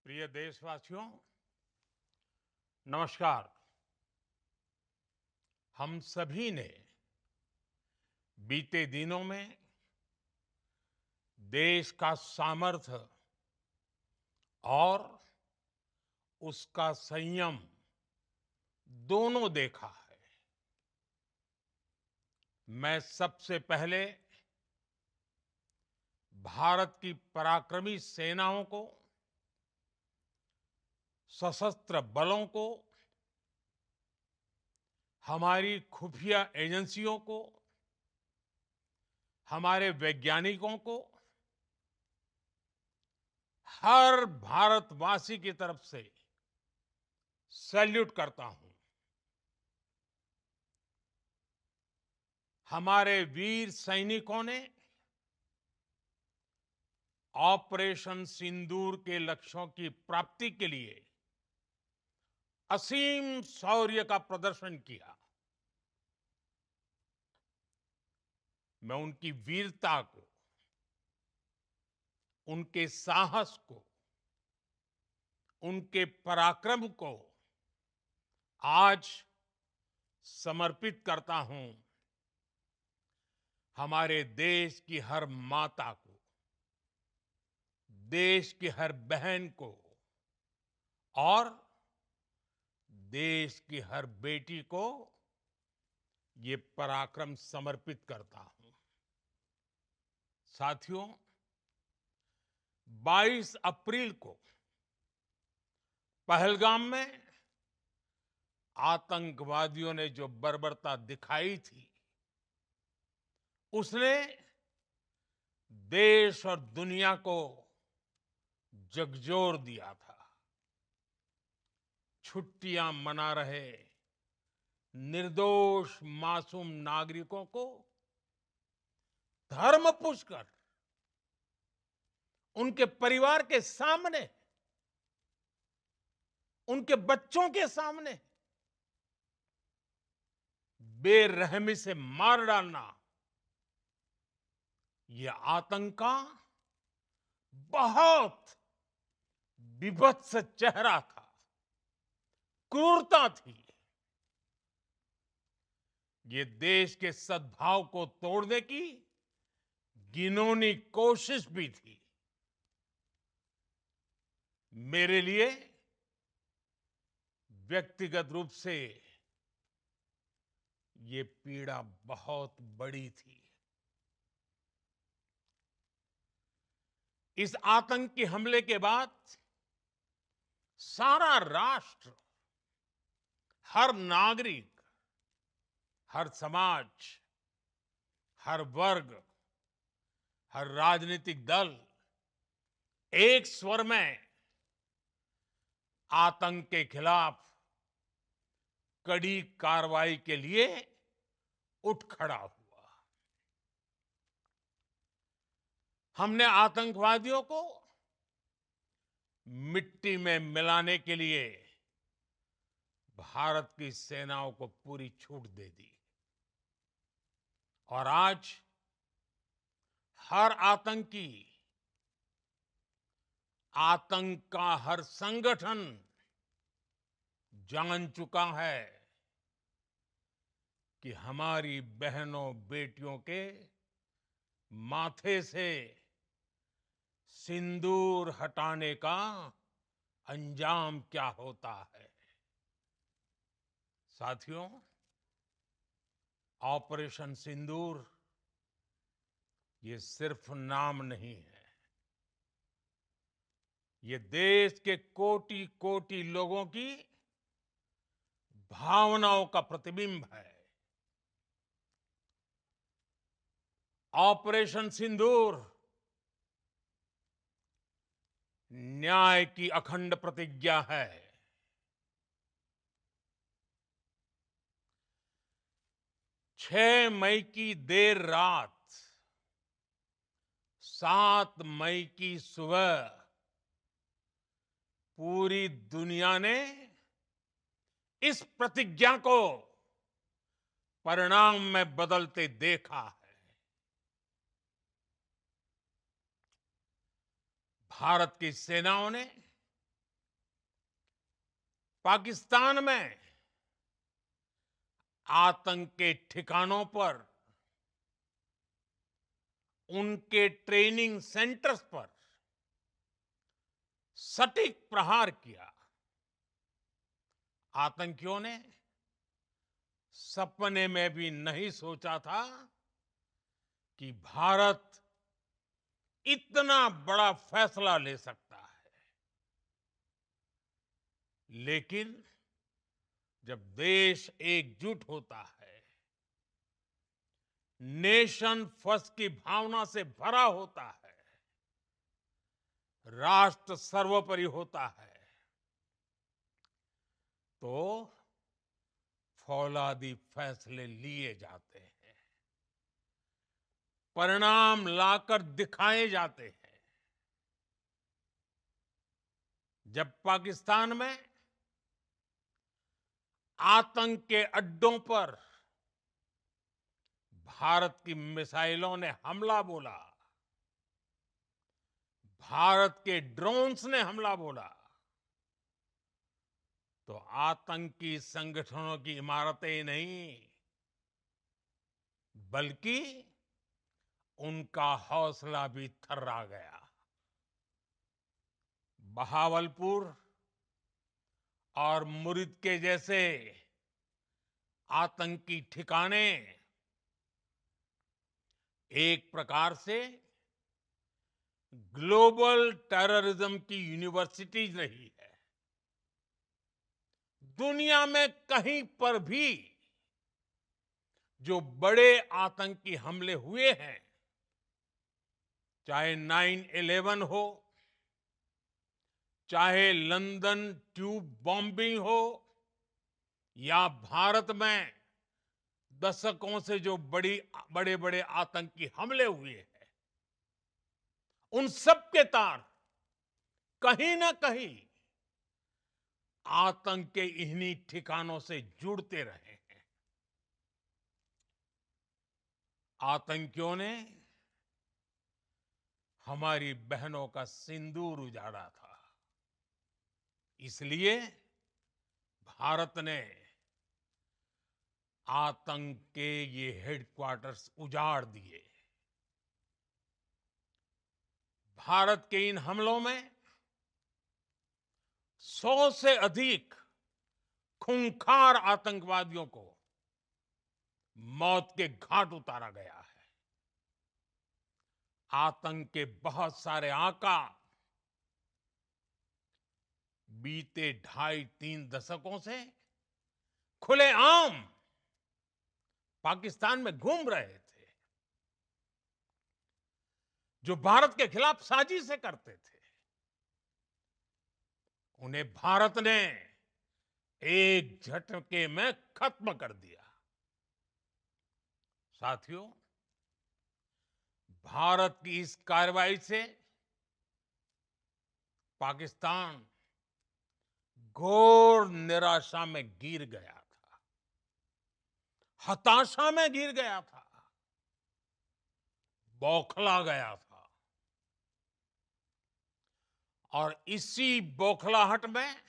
प्रिय देशवासियों, नमस्कार। हम सभी ने बीते दिनों में देश का सामर्थ्य और उसका संयम दोनों देखा है। मैं सबसे पहले भारत की पराक्रमी सेनाओं को, सशस्त्र बलों को, हमारी खुफिया एजेंसियों को, हमारे वैज्ञानिकों को, हर भारतवासी की तरफ से सैल्यूट करता हूं। हमारे वीर सैनिकों ने ऑपरेशन सिंदूर के लक्ष्यों की प्राप्ति के लिए असीम शौर्य का प्रदर्शन किया। मैं उनकी वीरता को, उनके साहस को, उनके पराक्रम को आज समर्पित करता हूं हमारे देश की हर माता को, देश की हर बहन को और देश की हर बेटी को ये पराक्रम समर्पित करता हूं। साथियों, 22 अप्रैल को पहलगाम में आतंकवादियों ने जो बर्बरता दिखाई थी, उसने देश और दुनिया को झकझोर दिया था। छुट्टियां मना रहे निर्दोष मासूम नागरिकों को धर्म पूछकर उनके परिवार के सामने, उनके बच्चों के सामने बेरहमी से मार डालना, यह आतंक का बहुत बीभत्स चेहरा था, क्रूरता थी। ये देश के सद्भाव को तोड़ने की घिनौनी कोशिश भी थी। मेरे लिए व्यक्तिगत रूप से ये पीड़ा बहुत बड़ी थी। इस आतंकी हमले के बाद सारा राष्ट्र, हर नागरिक, हर समाज, हर वर्ग, हर राजनीतिक दल एक स्वर में आतंक के खिलाफ कड़ी कार्रवाई के लिए उठ खड़ा हुआ। हमने आतंकवादियों को मिट्टी में मिलाने के लिए भारत की सेनाओं को पूरी छूट दे दी और आज हर आतंकी, आतंक का हर संगठन जान चुका है कि हमारी बहनों बेटियों के माथे से सिंदूर हटाने का अंजाम क्या होता है। साथियों, ऑपरेशन सिंदूर ये सिर्फ नाम नहीं है, ये देश के कोटि कोटि लोगों की भावनाओं का प्रतिबिंब है। ऑपरेशन सिंदूर न्याय की अखंड प्रतिज्ञा है। 6 मई की देर रात, 7 मई की सुबह पूरी दुनिया ने इस प्रतिज्ञा को परिणाम में बदलते देखा है। भारत की सेनाओं ने पाकिस्तान में आतंक के ठिकानों पर, उनके ट्रेनिंग सेंटर्स पर सटीक प्रहार किया। आतंकियों ने सपने में भी नहीं सोचा था कि भारत इतना बड़ा फैसला ले सकता है। लेकिन जब देश एकजुट होता है, नेशन फर्स्ट की भावना से भरा होता है, राष्ट्र सर्वोपरि होता है, तो फौलादी फैसले लिए जाते हैं, परिणाम लाकर दिखाए जाते हैं। जब पाकिस्तान में आतंक के अड्डों पर भारत की मिसाइलों ने हमला बोला, भारत के ड्रोन्स ने हमला बोला, तो आतंकी संगठनों की इमारतें ही नहीं, बल्कि उनका हौसला भी थर्रा गया। बहावलपुर और मुरिद के जैसे आतंकी ठिकाने एक प्रकार से ग्लोबल टेररिज्म की यूनिवर्सिटीज रही है। दुनिया में कहीं पर भी जो बड़े आतंकी हमले हुए हैं, चाहे 9/11 हो, चाहे लंदन ट्यूब बॉम्बिंग हो, या भारत में दशकों से जो बड़े बड़े आतंकी हमले हुए हैं, उन सब के तार कहीं ना कहीं आतंक के इन्हीं ठिकानों से जुड़ते रहे हैं। आतंकियों ने हमारी बहनों का सिंदूर उजाड़ा था, इसलिए भारत ने आतंक के ये हेडक्वार्टर्स उजाड़ दिए। भारत के इन हमलों में 100 से अधिक खूंखार आतंकवादियों को मौत के घाट उतारा गया है। आतंक के बहुत सारे आका बीते 2.5-3 दशकों से खुलेआम पाकिस्तान में घूम रहे थे, जो भारत के खिलाफ साजिशें करते थे। उन्हें भारत ने एक झटके में खत्म कर दिया। साथियों, भारत की इस कार्रवाई से पाकिस्तान घोर निराशा में गिर गया था, हताशा में गिर गया था, बौखला गया था। और इसी बौखलाहट में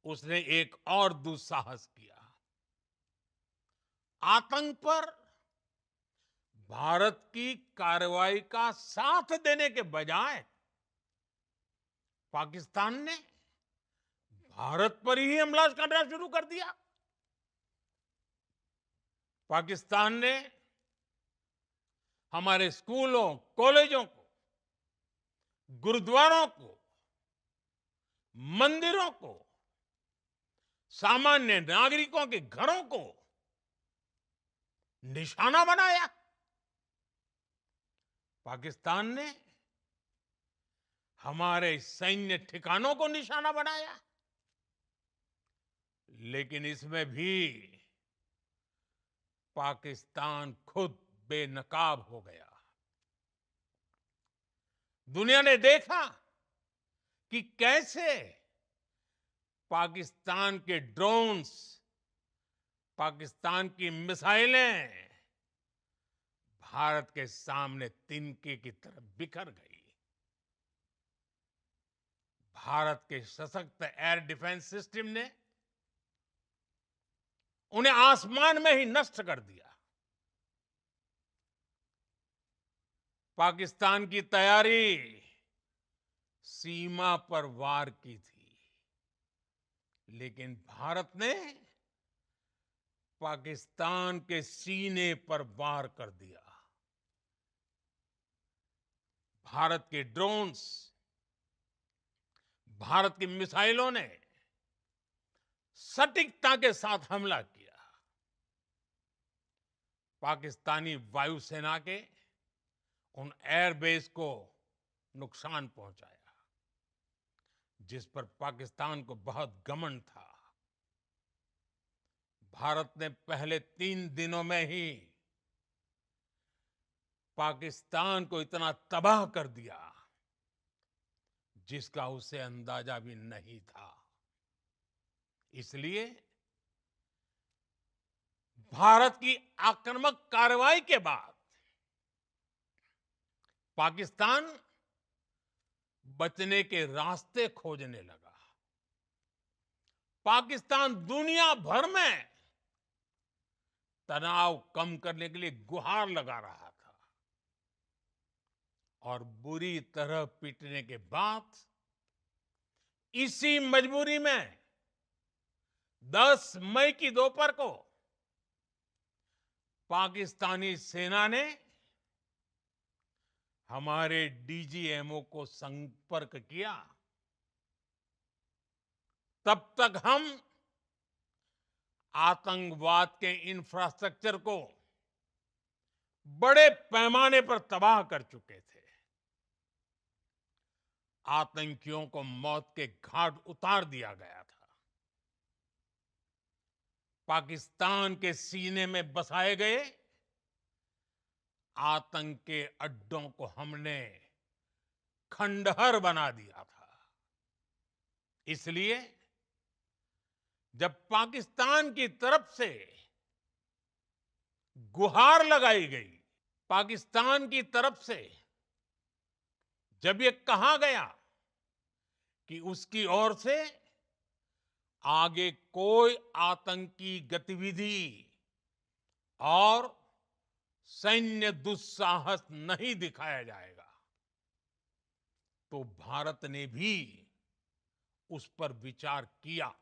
उसने एक और दुस्साहस किया। आतंक पर भारत की कार्रवाई का साथ देने के बजाय पाकिस्तान ने भारत पर ही हमला करना शुरू कर दिया। पाकिस्तान ने हमारे स्कूलों, कॉलेजों को, गुरुद्वारों को, मंदिरों को, सामान्य नागरिकों के घरों को निशाना बनाया। पाकिस्तान ने हमारे सैन्य ठिकानों को निशाना बनाया। लेकिन इसमें भी पाकिस्तान खुद बेनकाब हो गया। दुनिया ने देखा कि कैसे पाकिस्तान के ड्रोन्स, पाकिस्तान की मिसाइलें भारत के सामने तिनके की तरह बिखर गई। भारत के सशक्त एयर डिफेंस सिस्टम ने उन्हें आसमान में ही नष्ट कर दिया। पाकिस्तान की तैयारी सीमा पर वार की थी, लेकिन भारत ने पाकिस्तान के सीने पर वार कर दिया। भारत के ड्रोन्स, भारत की मिसाइलों ने सटीकता के साथ हमला किया। पाकिस्तानी वायुसेना के उन एयरबेस को नुकसान पहुंचाया, जिस पर पाकिस्तान को बहुत घमंड था। भारत ने पहले 3 दिनों में ही पाकिस्तान को इतना तबाह कर दिया, जिसका उसे अंदाजा भी नहीं था। इसलिए भारत की आक्रामक कार्रवाई के बाद पाकिस्तान बचने के रास्ते खोजने लगा। पाकिस्तान दुनिया भर में तनाव कम करने के लिए गुहार लगा रहा था, और बुरी तरह पीटने के बाद इसी मजबूरी में 10 मई की दोपहर को पाकिस्तानी सेना ने हमारे डीजीएमओ को संपर्क किया। तब तक हम आतंकवाद के इंफ्रास्ट्रक्चर को बड़े पैमाने पर तबाह कर चुके थे। आतंकियों को मौत के घाट उतार दिया गया था। पाकिस्तान के सीने में बसाए गए आतंक के अड्डों को हमने खंडहर बना दिया था। इसलिए जब पाकिस्तान की तरफ से गुहार लगाई गई, पाकिस्तान की तरफ से जब ये कहा गया कि उसकी ओर से आगे कोई आतंकी गतिविधि और सैन्य दुस्साहस नहीं दिखाया जाएगा, तो भारत ने भी उस पर विचार किया।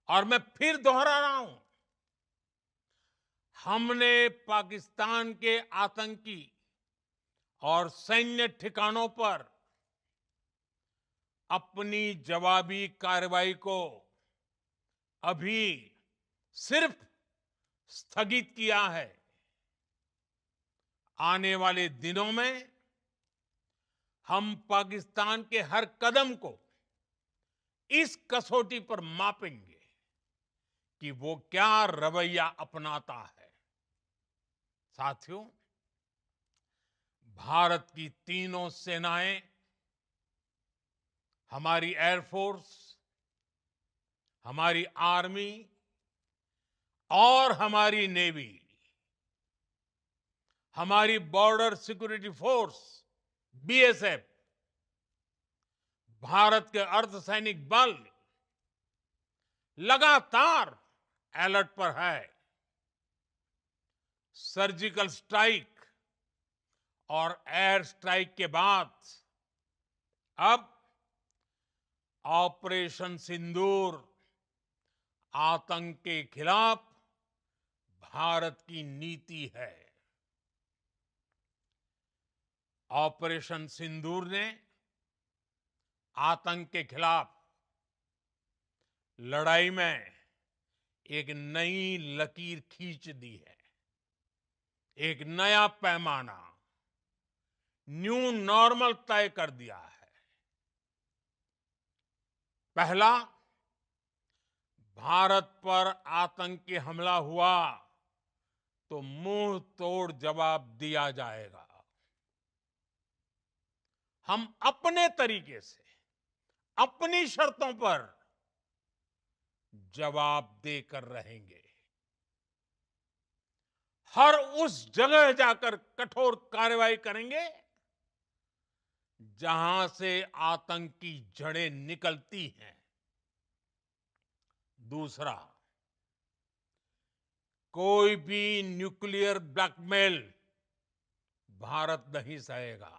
और मैं फिर दोहरा रहा हूं, हमने पाकिस्तान के आतंकी और सैन्य ठिकानों पर अपनी जवाबी कार्रवाई को अभी सिर्फ स्थगित किया है। आने वाले दिनों में हम पाकिस्तान के हर कदम को इस कसौटी पर मापेंगे कि वो क्या रवैया अपनाता है। साथियों, भारत की तीनों सेनाएं, हमारी एयरफोर्स, हमारी आर्मी और हमारी नेवी, हमारी border security force BSF, Bharat के अर्धसैनिक बल लगातार अलर्ट पर है। सर्जिकल स्ट्राइक और एयर स्ट्राइक के बाद अब ऑपरेशन सिंदूर आतंक के खिलाफ भारत की नीति है। ऑपरेशन सिंदूर ने आतंक के खिलाफ लड़ाई में एक नई लकीर खींच दी है। एक नया पैमाना, न्यू नॉर्मल तय कर दिया है। पहला, भारत पर आतंकी हमला हुआ तो मुंह तोड़ जवाब दिया जाएगा। हम अपने तरीके से, अपनी शर्तों पर जवाब देकर रहेंगे। हर उस जगह जाकर कठोर कार्रवाई करेंगे जहां से आतंक की जड़ें निकलती हैं। दूसरा, कोई भी न्यूक्लियर ब्लैकमेल भारत नहीं सहेगा।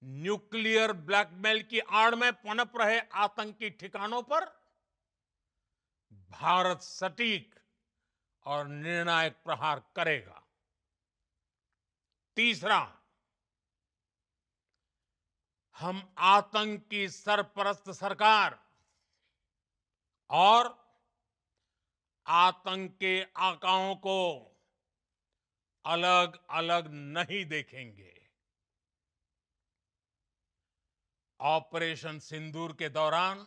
न्यूक्लियर ब्लैकमेल की आड़ में पनप रहे आतंकी ठिकानों पर भारत सटीक और निर्णायक प्रहार करेगा। तीसरा, हम आतंक की सरपरस्त सरकार और आतंक के आकाओं को अलग अलग नहीं देखेंगे। ऑपरेशन सिंदूर के दौरान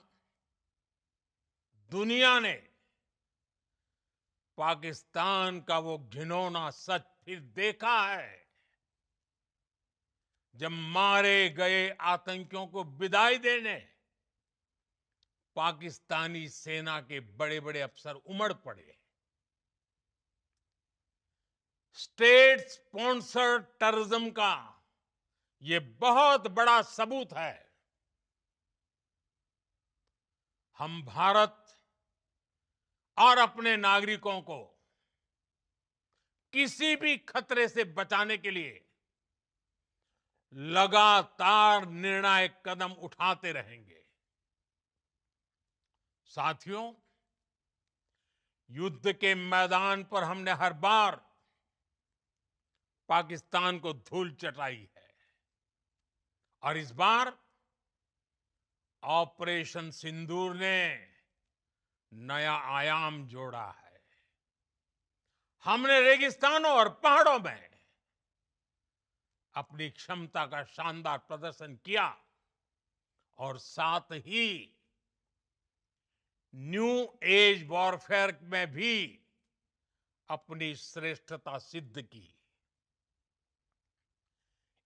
दुनिया ने पाकिस्तान का वो घिनौना सच फिर देखा है, जब मारे गए आतंकियों को विदाई देने पाकिस्तानी सेना के बड़े बड़े अफसर उमड़ पड़े। स्टेट स्पॉन्सर्ड टेररिज्म का ये बहुत बड़ा सबूत है। हम भारत और अपने नागरिकों को किसी भी खतरे से बचाने के लिए लगातार निर्णायक कदम उठाते रहेंगे। साथियों, युद्ध के मैदान पर हमने हर बार पाकिस्तान को धूल चटाई है और इस बार ऑपरेशन सिंदूर ने नया आयाम जोड़ा है। हमने रेगिस्तानों और पहाड़ों में अपनी क्षमता का शानदार प्रदर्शन किया और साथ ही न्यू एज वॉरफेयर में भी अपनी श्रेष्ठता सिद्ध की।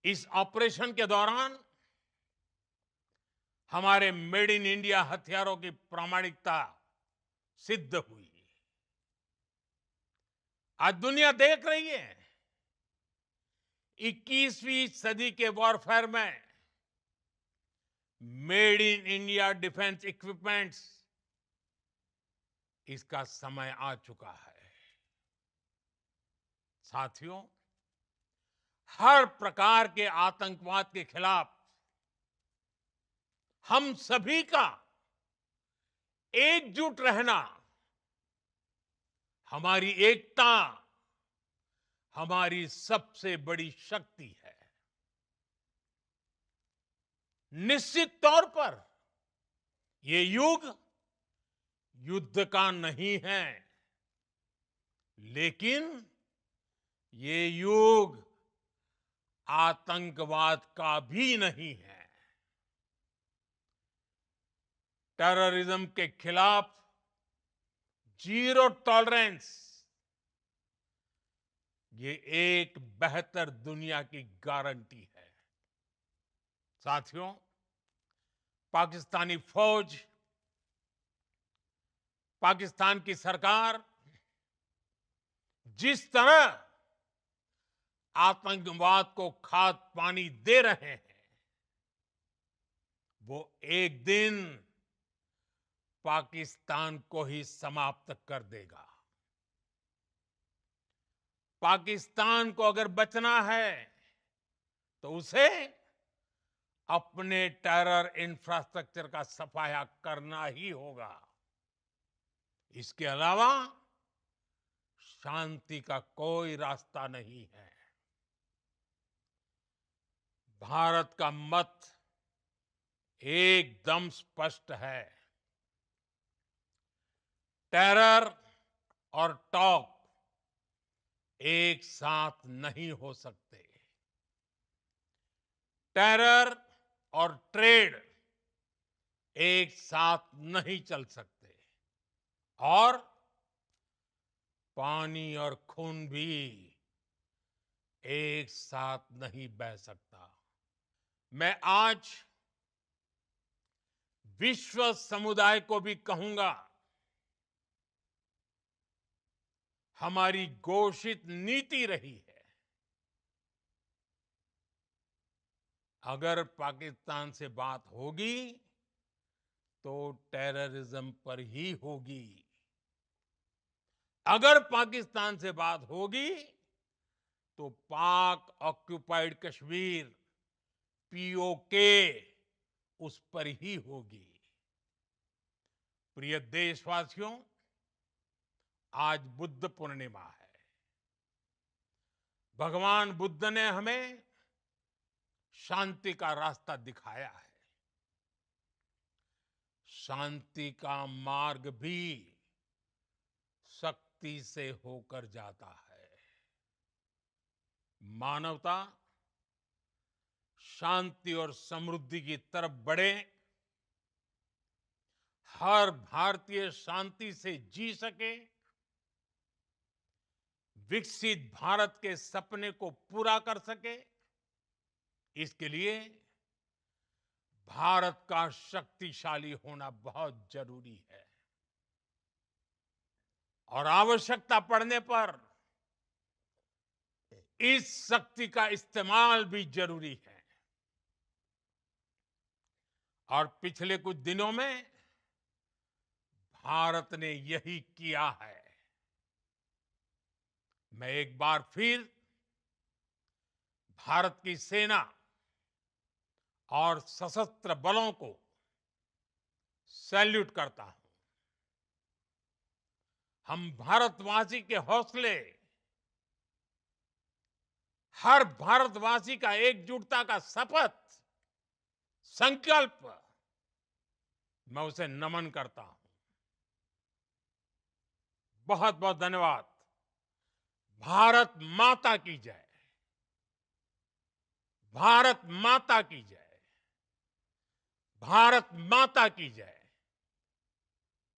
इस ऑपरेशन के दौरान हमारे मेड इन इंडिया हथियारों की प्रामाणिकता सिद्ध हुई। आज दुनिया देख रही है 21वीं सदी के वॉरफेयर में made in India defence equipments, इसका समय आ चुका है। साथियों, हर प्रकार के आतंकवाद के खिलाफ हम सभी का एकजुट रहना हमारी एकता, हमारी सबसे बड़ी शक्ति है। निश्चित तौर पर ये युग युद्ध का नहीं है, लेकिन ये युग आतंकवाद का भी नहीं है। टेररिज्म के खिलाफ जीरो टॉलरेंस, ये एक बेहतर दुनिया की गारंटी है। साथियों, पाकिस्तानी फौज, पाकिस्तान की सरकार जिस तरह आतंकवाद को खाद पानी दे रहे हैं, वो एक दिन पाकिस्तान को ही समाप्त कर देगा। पाकिस्तान को अगर बचना है तो उसे अपने टेरर इंफ्रास्ट्रक्चर का सफाया करना ही होगा। इसके अलावा शांति का कोई रास्ता नहीं है। भारत का मत एकदम स्पष्ट है। टेरर और टॉक एक साथ नहीं हो सकते। टेरर और ट्रेड एक साथ नहीं चल सकते और पानी और खून भी एक साथ नहीं बह सकता। मैं आज विश्व समुदाय को भी कहूंगा, हमारी घोषित नीति रही है अगर पाकिस्तान से बात होगी तो टेररिज्म पर ही होगी। अगर पाकिस्तान से बात होगी तो पाक ऑक्युपाइड कश्मीर पीओके उस पर ही होगी। प्रिय देशवासियों, आज बुद्ध पूर्णिमा है। भगवान बुद्ध ने हमें शांति का रास्ता दिखाया है। शांति का मार्ग भी शक्ति से होकर जाता है। मानवता शांति और समृद्धि की तरफ बढ़े, हर भारतीय शांति से जी सके, विकसित भारत के सपने को पूरा कर सके, इसके लिए भारत का शक्तिशाली होना बहुत जरूरी है। और आवश्यकता पड़ने पर इस शक्ति का इस्तेमाल भी जरूरी है। और पिछले कुछ दिनों में भारत ने यही किया है। मैं एक बार फिर भारत की सेना और सशस्त्र बलों को सैल्यूट करता हूं। हम भारतवासी के हौसले, हर भारतवासी का एकजुटता का शपथ, संकल्प, मैं उसे नमन करता हूं। बहुत बहुत धन्यवाद। भारत माता की जय। भारत माता की जय। भारत माता की जय।